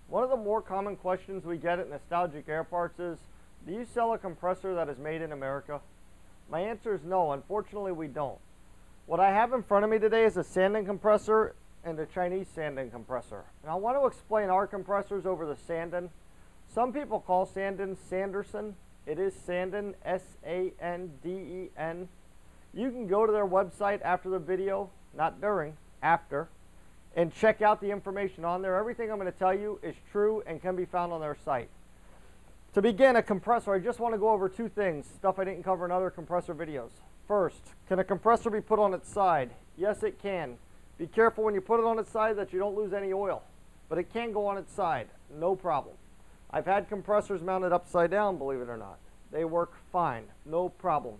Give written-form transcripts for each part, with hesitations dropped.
One of the more common questions we get at Nostalgic Air Parts is, do you sell a compressor that is made in America? My answer is no, unfortunately we don't. What I have in front of me today is a Sanden compressor and a Chinese Sanden compressor. And I want to explain our compressors over the Sanden. Some people call Sanden Sanderson. It is Sanden, S-A-N-D-E-N. You can go to their website after the video, not during, after, and check out the information on there. Everything I'm going to tell you is true and can be found on their site. To begin, a compressor, I just want to go over two things, stuff I didn't cover in other compressor videos. First, can a compressor be put on its side? Yes, it can. Be careful when you put it on its side that you don't lose any oil, but it can go on its side, no problem. I've had compressors mounted upside down, believe it or not. They work fine, no problem.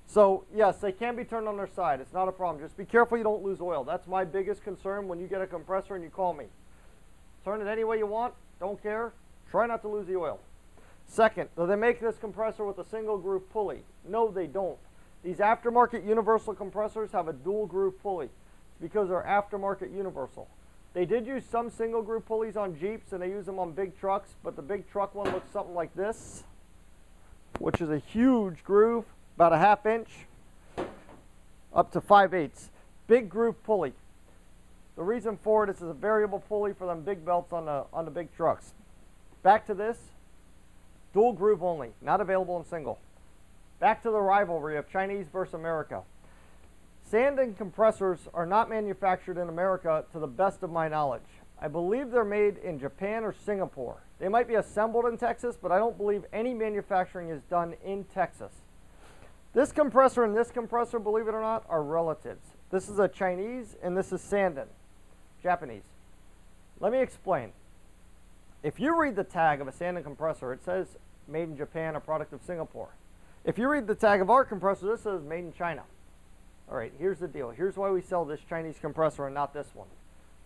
So yes, they can be turned on their side. It's not a problem. Just be careful you don't lose oil. That's my biggest concern when you get a compressor and you call me. Turn it any way you want, don't care. Try not to lose the oil. Second, do they make this compressor with a single groove pulley? No, they don't. These aftermarket universal compressors have a dual groove pulley. It's because they're aftermarket universal. They did use some single groove pulleys on Jeeps and they use them on big trucks, but the big truck one looks something like this, which is a huge groove, about a ½ inch, up to 5/8. Big groove pulley. The reason for it is it's a variable pulley for them big belts on the big trucks. Back to this, dual groove only, not available in single. Back to the rivalry of Chinese versus America. Sanden compressors are not manufactured in America to the best of my knowledge. I believe they're made in Japan or Singapore. They might be assembled in Texas, but I don't believe any manufacturing is done in Texas. This compressor and this compressor, believe it or not, are relatives. This is a Chinese and this is Sanden, Japanese. Let me explain. If you read the tag of a Sanden compressor, it says made in Japan, a product of Singapore. If you read the tag of our compressor, this says made in China. All right, here's the deal. Here's why we sell this Chinese compressor and not this one.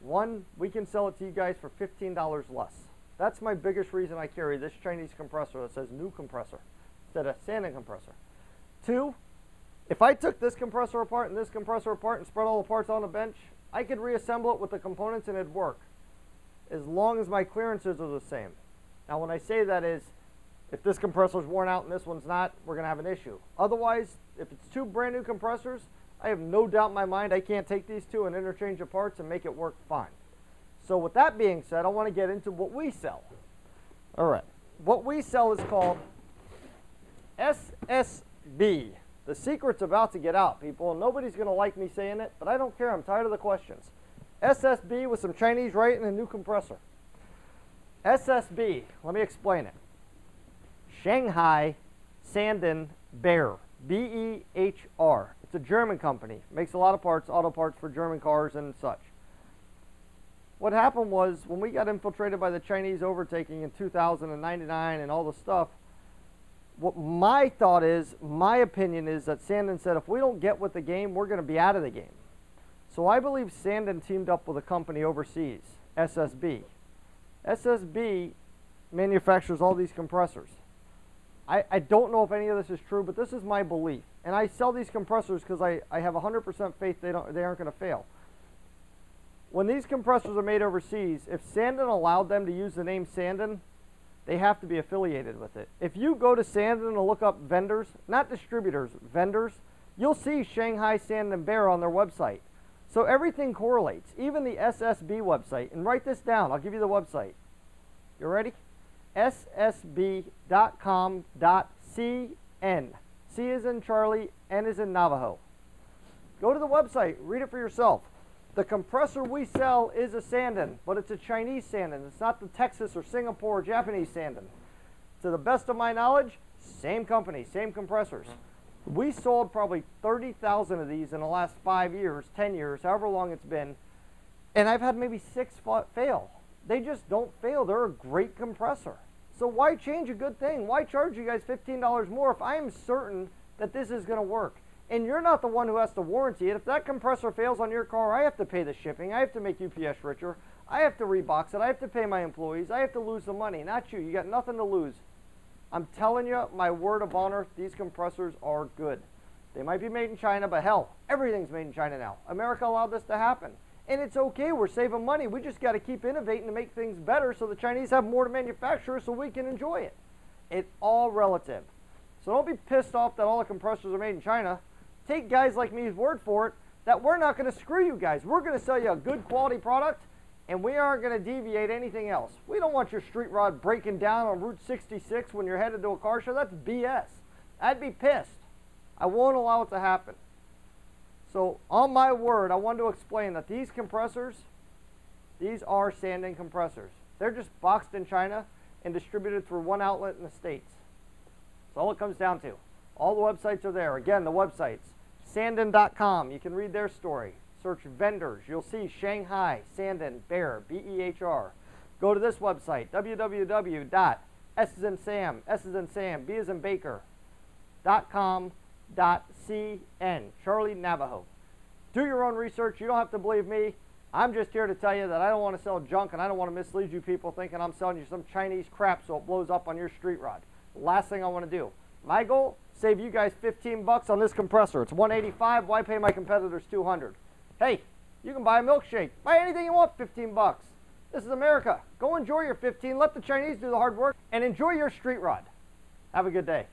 One, we can sell it to you guys for $15 less. That's my biggest reason I carry this Chinese compressor that says new compressor instead of Sanden compressor. Two, if I took this compressor apart and this compressor apart and spread all the parts on a bench, I could reassemble it with the components and it'd work, as long as my clearances are the same. Now when I say that is, if this compressor is worn out and this one's not, we're going to have an issue. Otherwise, if it's two brand new compressors, I have no doubt in my mind I can't take these two and interchange the parts and make it work fine. So with that being said, I want to get into what we sell. All right, what we sell is called SSB. The secret's about to get out, people, and nobody's going to like me saying it, but I don't care. I'm tired of the questions. SSB with some Chinese writing and a new compressor. SSB, let me explain it. Shanghai Sanden Behr, B-E-H-R. It's a German company. Makes a lot of parts, auto parts for German cars and such. What happened was when we got infiltrated by the Chinese overtaking in 2099 and all the stuff, what my thought is, my opinion is that Sanden said if we don't get with the game, we're going to be out of the game. So I believe Sanden teamed up with a company overseas, SSB. SSB manufactures all these compressors. I don't know if any of this is true, but this is my belief. And I sell these compressors because I have 100% faith they aren't going to fail. When these compressors are made overseas, if Sanden allowed them to use the name Sanden, they have to be affiliated with it. If you go to Sanden and look up vendors, not distributors, vendors, you'll see Shanghai Sanden Behr on their website. So everything correlates, even the SSB website. And write this down. I'll give you the website. You ready? ssb.com.cn. C is in Charlie, N is in Navajo. Go to the website, read it for yourself. The compressor we sell is a Sanden, but it's a Chinese Sanden. It's not the Texas or Singapore or Japanese Sanden. To the best of my knowledge, same company, same compressors. We sold probably 30,000 of these in the last 5 years, 10 years, however long it's been, and I've had maybe 6 fail. They just don't fail. They're a great compressor. So why change a good thing? Why charge you guys $15 more if I am certain that this is going to work? And you're not the one who has to warranty it. If that compressor fails on your car, I have to pay the shipping. I have to make UPS richer. I have to rebox it. I have to pay my employees. I have to lose the money. Not you. You got nothing to lose. I'm telling you, my word of honor, these compressors are good. They might be made in China, but hell, everything's made in China now. America allowed this to happen. And it's okay, we're saving money. We just got to keep innovating to make things better so the Chinese have more to manufacture so we can enjoy it. It's all relative. So don't be pissed off that all the compressors are made in China. Take guys like me's word for it that we're not going to screw you guys. We're going to sell you a good quality product, and we aren't going to deviate anything else. We don't want your street rod breaking down on Route 66 when you're headed to a car show. That's BS. I'd be pissed. I won't allow it to happen. So on my word, I wanted to explain that these compressors, these are Sanden compressors. They're just boxed in China and distributed through one outlet in the States. That's all it comes down to. All the websites are there. Again, the websites, Sanden.com. You can read their story. Search vendors. You'll see Shanghai, Sanden, Bear, B-E-H-R. Go to this website, www.S as in Sam, S as in Sam, B as in Baker.com. .cn, Charlie Navajo. Do your own research. You don't have to believe me. I'm just here to tell you that I don't want to sell junk, and I don't want to mislead you people thinking I'm selling you some Chinese crap so it blows up on your street rod. Last thing I want to do. My goal, save you guys 15 bucks on this compressor. It's $185. Why pay my competitors $200? Hey, you can buy a milkshake. Buy anything you want, 15 bucks. This is America. Go enjoy your 15. Let the Chinese do the hard work and enjoy your street rod. Have a good day.